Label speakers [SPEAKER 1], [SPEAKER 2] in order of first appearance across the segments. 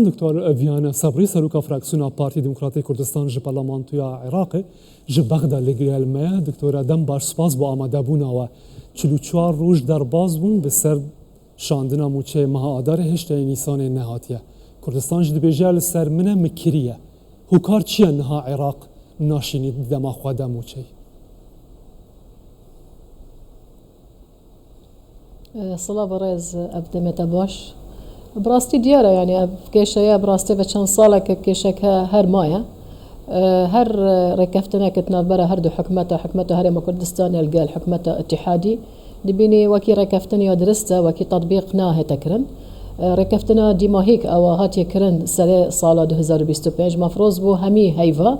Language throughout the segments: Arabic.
[SPEAKER 1] دکتر ویانا صبری سروکا فراکسیون پارتی دموکراتی کردستان ج پارلمانتویا عراق ج بغداد لگریال ما دکتر آدم باش سپاس با آماده بونا و 44 روز در باز بون به سر شاندنا موچه مهادار هشت نیسان نهاتیه کردستان ج دبیجال سر منه مکریه هوکار چیه نها عراق ناشینی دما خواده موچه
[SPEAKER 2] صلاة برز أبدمت باش براستي ديارة يعني كيشة براستي فشان صالك كيشة هر مايا هر ركفتنا كتنا برا هردو حكمته هرم كردستان القال حكمته اتحادي دبيني وكي ركفتني ودرسته وكي تطبيق ناه تكرن ركفتنا ديما هيك او هاتي كرن سنة صالة 2025 مفروض بو همي هيفا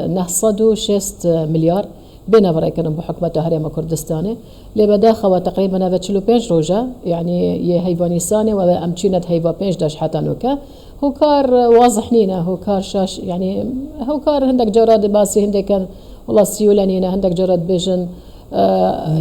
[SPEAKER 2] نحصدو 6 مليار بين بريكن بحكمته هرم كردستاني لبداخة تقريبا 45 روجا يعني يهيفاني ساني وامشينت هيفا 5 داش حتى نوكا هو كار واضح نينا هو كار شاش يعني هو كار هندك جراد باسي هندك والله سيولانينا هندك جراد بيجن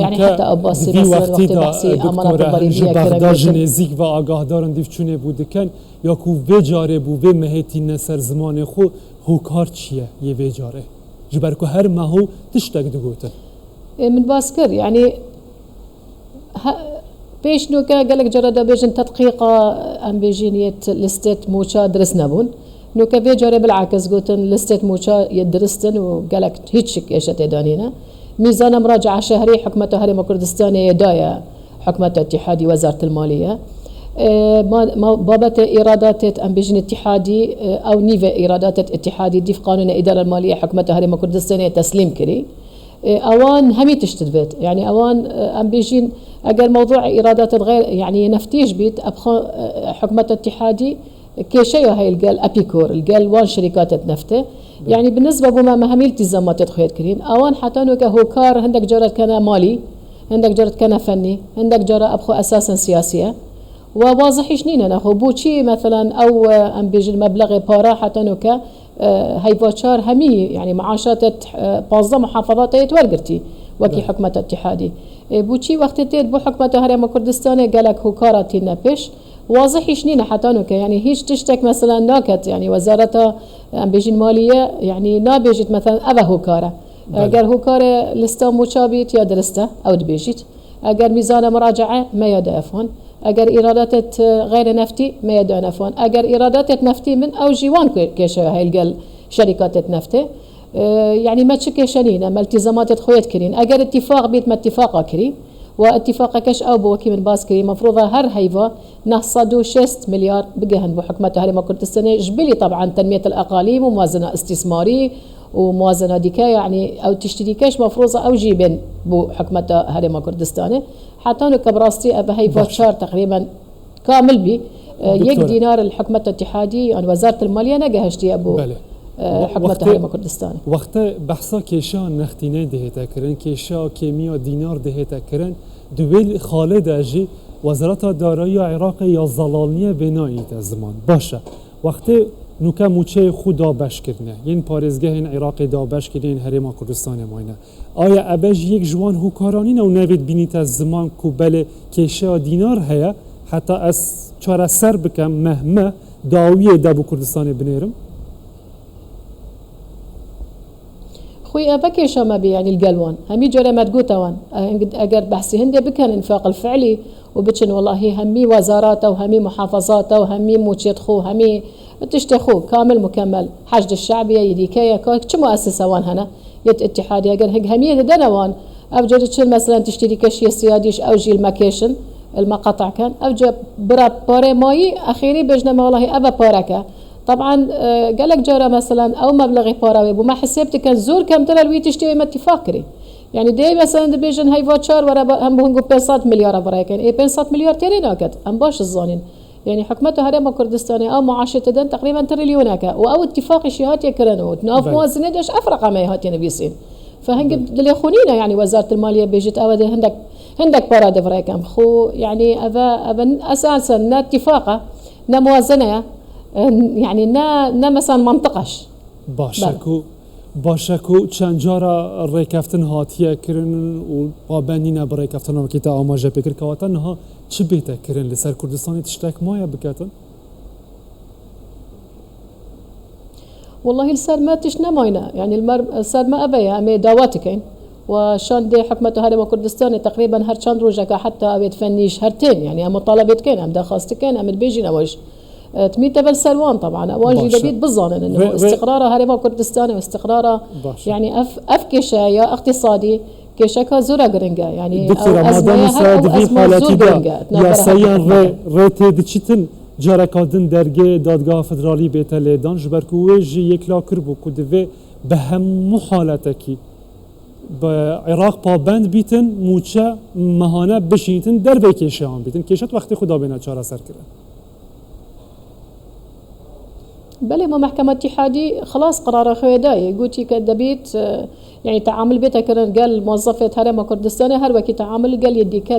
[SPEAKER 2] يعني حتى أباسي مثلا وقت بحثي أمانات الضريبية
[SPEAKER 1] بغداد جنزيك و آگاهدارن دیو چونه بوده کن یا کو وجاره بو و مهتی نسر زمان خو هو کار چیه یه وجاره جبر کو هر ما هو تشتاق دقوته
[SPEAKER 2] من باسكر يعني بيش نوكا قالك جرد بيجن تدقيقة ام بيجينية لستيت موشا درسنا بون نوكا بيجاري بالعكس قلتن لستيت موشا يدرستن وقالك هيتشك ايش تدانينا ميزان مراجعة شهري حكمته هرم كردستان يدايا حكمته اتحادي وزارة المالية بابت إيرادات ام بيجن اتحادي او نيفا إيرادات اتحادي دي في قانون الإدارة المالية حكمته هرم كردستان تسليم كري اوان همي تشتدبت يعني اوان ام بيجين اگر موضوع ايرادات غير يعني نفتيش بيت ابخا حكمة اتحادي كيشيو هاي القال ابيكور القال وان شركات نفته يعني بالنسبه بما مهمي التزامات تدخل كرين اوان حتى انه كهوكار عندك جرد كان مالي عندك جرد كان فني عندك جرد ابخو اساسا سياسيه وواضح شنين انا خو بوشي مثلا او ام بيجي المبلغ بارا حتى انه هاي بوشار همي يعني معاشات 15 محافظات يتورقرتي وكي حكمة اتحادي بوشي وقت تيد بو حكمة هرم كردستان قالك هوكاراتي نبش واضح شنين حتى نوكا يعني هيش تشتك مثلا ناكت يعني وزارة ام بيجي المالية يعني نابيجت مثلا ابا هوكارة اگر هوكارة لستا موشابيت يا درسته او دبيجت اگر ميزان مراجعة ما يدافون اگر ايرادات غير نفتي ما يدافون اگر ايرادات نفتي من او جيوان كيشا هاي القل شركات نفته يعني ما تشكيشانين ما التزامات خويت كرين اگر اتفاق بيت ما اتفاق كري واتفاق كش او بوكي من باس كري مفروضه هر هيفا نحصدوا 6 مليار بقهن بحكمته هرم كردستان جبلي طبعا تنميه الاقاليم وموازنه استثماري وموازنه ديكا يعني او تشتري كاش مفروضه او جيبن بو حكمته هرم كردستان حتى انه كبراستي ابا هيفا شهر تقريبا كامل بي يك دينار الحكمه الاتحادي يعني وزاره الماليه نجهشتي ابو حكمة هرم كردستان
[SPEAKER 1] وقت بحثا کشا نختینه دهتا کرن کشا کیمیا دینار دهتا کرن دویل خالد اجی وزارت دارایی عراق یا زلالنیه بنایید از زمان باشه وقت نوکا موچه خود دابش کرنه یین پارزگاه این عراق دابش کرنه هرم کردستان ماینه آیا ابج یک جوان هوکارانی نو نوید بینید از زمان کوبل کشا دینار هیا حتی از چهار سر بکم مهمه داویه دابو کردستان بنیرم
[SPEAKER 2] خوي أبكي ما بي يعني القلوان همي جرى مدقوتوان أجر بحثي هندي بكن إنفاق الفعلي وبتشن والله همي وزاراته وهمي محافظاته وهمي موتشتخو همي تشتخو كامل مكمل حشد الشعبية يديكية كم مؤسسة وان هنا يت اتحادي أجر هيك همية دنوان أبجر تشل مثلا تشتري كشي سياديش أو جيل ماكيشن المقاطع كان أبجر برا باري ماي أخيري بجنا والله أبا باركه طبعا قالك جرى مثلا او مبلغ باراوي وما حسبت كان زور كم ترى الوي تشتري ما اتفاقري يعني دي مثلا دبيجن هاي فاتشار ورا هم بهنجو 500 مليار برايكن اي 500 مليار تيري ناكت ام باش الظانين يعني حكمته هرم كردستاني او معاشة دن تقريبا تريليوناك او اتفاق شيهات يكرنوا ناف موازنه داش افرق ما يهات بيصير فهنجي دلي خونينا يعني وزاره الماليه بيجت او هندك بارا دفرايكم خو يعني ابا اساسا نا اتفاقه نا موازنه يعني نا مثلا منطقش
[SPEAKER 1] باشکو چند جارا ریکفتن هاتیه کرن و پابندی نه برای ریکفتن که تا آماجه بکر که وطن ها چه بیته کرن لسر کردستانی تشتک مایا بکتن؟
[SPEAKER 2] والله السر ما تشنماينا يعني السر ما أبيا أمي داواتكين وشان دي حكمته هذا كردستاني تقريبا هر شان روجك حتى أبيت فنيش هرتين يعني أم طلبتكين أم دخاستكين أم البيجين أوش تميت بالسلوان طبعا أواجي دبيت بالظان إنه استقراره هذا كردستاني واستقراره يعني أف كيشايا اقتصادي كيشاكا زورا غرينجا يعني
[SPEAKER 1] دكتورة مادام سادفي حالتي دا يا سيان ريتي دچتن جاركادن درگه دادگاه فدرالی بیت لیدان جبرکوه جی یکلا کربو کدوه به همو حالتکی با عراق پابند بیتن موچه مهانه بشینتن در به کشه هم بیتن کشت وقتی خدا بینا چاره سر کرد
[SPEAKER 2] بله ما محكمة اتحادي خلاص قرار خويداي قلتي كدبيت يعني تعامل بيتا كرن قال موظفة هرم كردستاني هر وكي تعامل قال يديك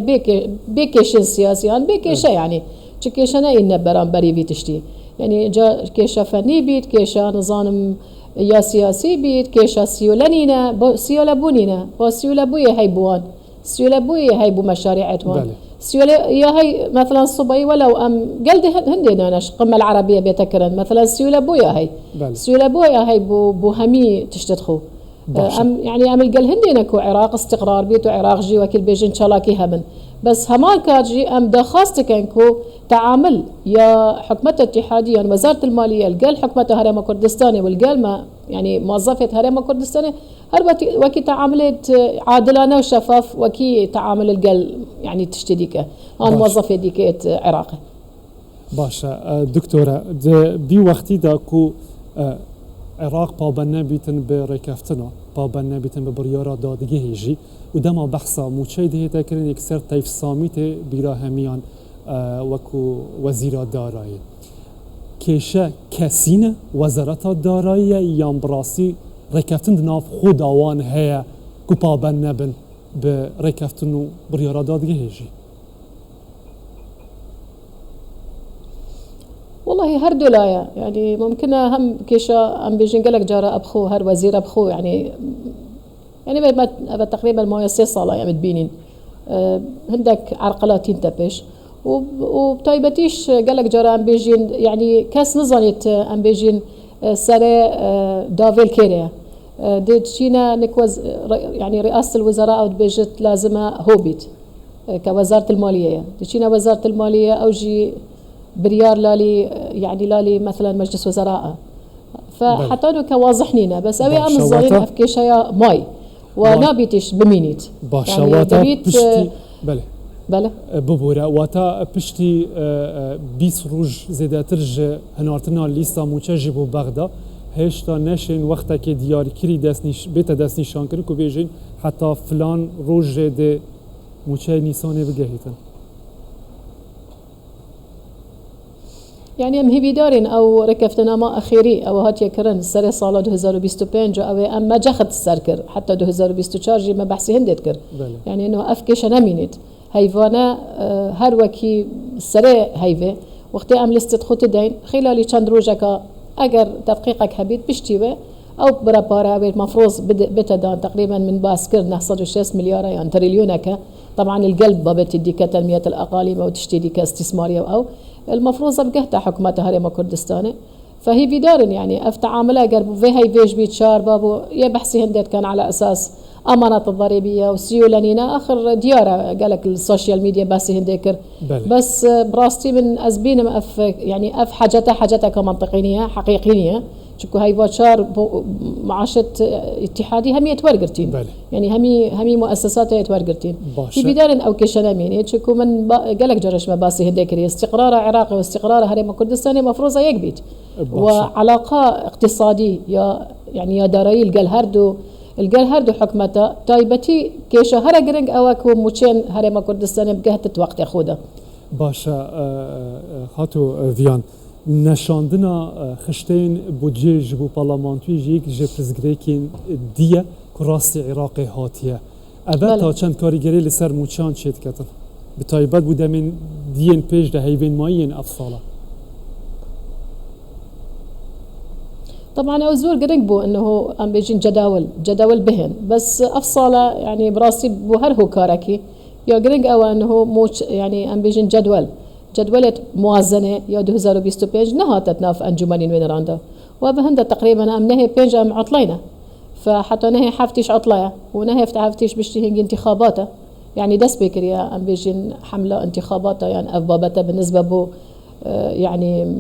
[SPEAKER 2] بيكيشن سياسيان بيكيشة يعني كيشنا إن برانبري بيتشتي يعني جا كيشا فني بيت كيشا نظام يا سياسي بيت كيشا سيولانينا سيولا بونينا سيولا بويا هيبوان سيولا بويا هيبو مشاريعتوان سيولا يا هي مثلا صبي ولو ام قلدي هندنا انا القمه العربيه بيتكرن مثلا سيولا بويا هي سيولا بويا هي بو همي تشتدخو ام يعني ام القل هندنا كو عراق استقرار بيتو عراق جي وكل بيجن شالاكي همن بس همان كاجي ام دخاستك انكو تعامل يا حكمة اتحادية يعني وزارة المالية القال حكمة هرم كردستاني والقال ما يعني موظفة هرم كردستاني هر وكي تعاملت عادلانة وشفاف وكي تعامل القال يعني تشتديك هان موظفة ديكيت عراقي
[SPEAKER 1] باشا دكتورة بي وقتي داكو عراق پابند بیتن به رکفتنا پابند بیتن به بریارا دادگی هیجی و دما بحثا موچه دهیتا کرن یک سر تیف سامیت بیرا همیان وکو وزیر دارایی کشه کسینه وزارت دارایی یا براسی رکفتن دناف خود آوان هیا کو پابند نبن به رکفتن و بریارا دادگی هیجی
[SPEAKER 2] والله هر دولايا يعني ممكن هم كيشا ام بيجين قالك جارة ابخو هر وزير ابخو يعني تقريبا ما يصير صالة يعني تبينين عندك عرقلاتين تبش وبتايبتيش قالك جارة ام بيجين يعني كاس نظنيت ام بيجين سري دافيل كيريا دي تشينا نكوز يعني رئاسة الوزراء او بيجت لازمها هوبيت كوزارة المالية تشينا وزارة المالية او جي بريار لالي يعني لالي مثلا مجلس وزراء فحتى انه كواضحنينا بس اوي ام الظاهرين افكيش يا ماي ونابيتش بمينيت
[SPEAKER 1] باشا يعني واتا بشتي
[SPEAKER 2] بله
[SPEAKER 1] ببورا واتا بشتي 20 روج زيداترج هنارتنا ليستا موچه بو بغدا هشتا نشين وقتا كي ديار كري دسنيش بيتا دسنيشان كري كو بيجين حتى فلان روج دي موچه نيساني بگهيتن
[SPEAKER 2] يعني ام هي دارين او ركفتنا ما اخيري او هات يكرن سر سال 2025 او ام ما جخت السركر حتى 2024 ما بحثي هندت كر يعني انه افكش نمينت هيفانا هر وكي سر هيفه وقت ام لست خط دين خلال چند روزك اگر تدقيقك هبيت بشتيوه او برابارا مفروض بتدان تقريبا من باسكر 906 مليار يعني تريليونك طبعا القلب بتديك تنميه الاقاليم او تشتريك استثماريه او المفروض بقهتها حكومتها هرم كردستاني فهي بدارن يعني افتعاملها قرب في هاي فيش بيتشار بابو يا بحثي هندت كان على اساس امانات الضريبيه وسيولانينا اخر دياره قالك السوشيال ميديا بس هندكر بس براستي من ازبين اف يعني اف حاجتها كمنطقينيه حقيقيه شكو هاي فاتشار معاشة اتحادي هم يتورقرتين يعني همي مؤسسات يتورقرتين في بدارن او كشنامين شكو من قالك جرش ما باسي هديكري استقرار عراقي واستقرار هرم كردستاني مفروض يقبيت وعلاقة اقتصادي يعني يا داري القل حكمته تايبتي كيشا هرا قرنق اواكو موچين هرم كردستاني بقهت وقت ياخوده
[SPEAKER 1] باشا هاتو فيان نشاندنا خشتين بودجه بو برلمانتوی جيك جه پرزگریکین دیه کراسی عراقی هاتیه ابد تا چند کاریگری لسر موچان چید کتن بتایبت بوده من دیین پیش ده هیوین مایین افصاله
[SPEAKER 2] طبعا اوزور قرنق بو انه ام بيجين جداول بهن بس افصاله يعني براسي بو هر هو كاركي يا قرنق او انه موش يعني ام بيجين جدول جدولة موازنة يا 2025 نهاتت ناف أنجمني نوينراندا وبهند تقريبا أم نهي بينج أم عطلينا فحتى نهي حفتيش عطلية ونهي حفتيش بشتهنج انتخاباته يعني دس بكر يا أم بيجين حملة انتخاباته يعني أفبابته بالنسبة بو يعني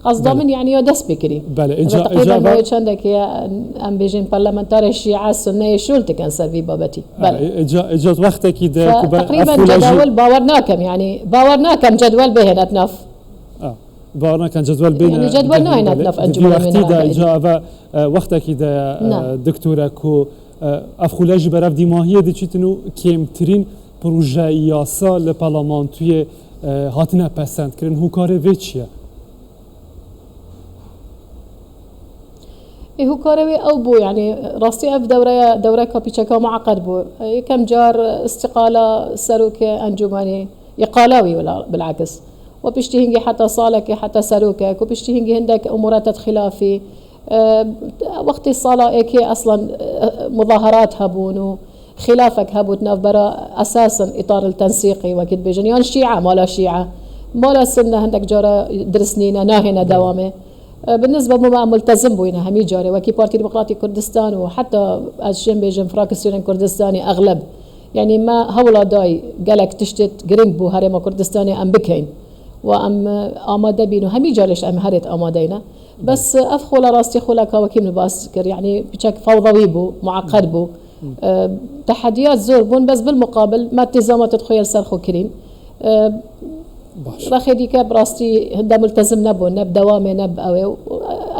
[SPEAKER 2] قصدا من يعني دس بكري تقريبا ما عندك يا أم بيجين برلمانتاري الشيعة السنية شولت كان سرفي بابتي
[SPEAKER 1] إجازة وقتك إذا
[SPEAKER 2] تقريبا جدول باورناكم يعني باورناكم جدول بهنا تنف
[SPEAKER 1] باورنا كان جدول بين
[SPEAKER 2] يعني جدول نوعنا تنف أنجمني
[SPEAKER 1] من إجازة وقتك إذا دكتورة كو أفخولاج برف دي ماهية دي چیتنو کمترین پروژه یاسا لپارلمان توی هاتنه پسند کرن هوکاره وی چیه؟
[SPEAKER 2] هو كاروي او بو يعني راستي اف دوره كابيتشاكا معقد بو كم جار استقاله سروك انجماني يقالاوي ولا بالعكس وبيشتهنجي حتى صالك حتى سروكك وبيشتهنجي هندك امورات خلافي وقت الصلاة ايكي اصلا مظاهرات هبون وخلافك هبو تنافبرا اساسا اطار التنسيقي وكد بيجن يعني شيعة مالا شيعة مالا سنة هندك جارة درسنينا ناهنا دوامه بالنسبة مما ملتزم بوينا همي جاري وكي بارتي ديمقراطي كردستان وحتى أجشين بيجن فراكسيون كردستاني أغلب يعني ما هولا داي قالك تشتت قرنق بو هرما كردستاني أم بكين وأم آمادة بينو همي جاريش أم هرت آمادينا بس أفخولا راستي خولا كاوكيم الباسكر يعني بشكل فوضوي بو معقد بو تحديات زور بون بس بالمقابل ما التزامات تخيل سرخو كرين راخي ديكا براستي هندا ملتزم نبو نب دوامي نب اوي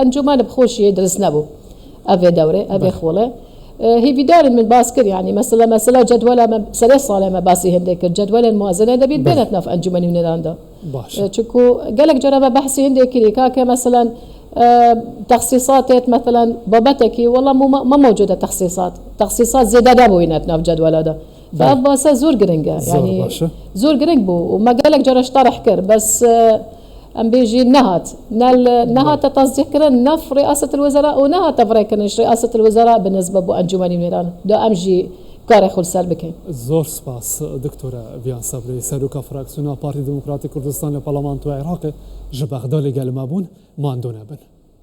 [SPEAKER 2] انجمان بخوش يدرس نبو افي دوري افي خوله هي بدار من باسكر يعني مثلا جدوله سلي صاله ما باسي هنديك الجدول الموازنه ده بيناتنا في انجمن من هولندا تشكو قالك جرب بحثي هنديك كاكا مثلا تخصيصات مثلا بابتكي والله ما موجوده تخصيصات زياده بويناتنا في جدول هذا فباسا زور قرنقة يعني زور قرنق بو وما قالك جرش طرح كر بس ام بيجي نهات تصديق كرن نف رئاسة الوزراء ونهات تفريكنش رئاسة الوزراء بالنسبة بو انجماني ميران دو امجي كاري خل سلبكين
[SPEAKER 1] زور سپاس دكتورة بيان صبري سروكا فراكسيونا بارتي ديمقراطي كردستان لبرلمان تو عراقي جبغدالي قال مابون ما عندنا بن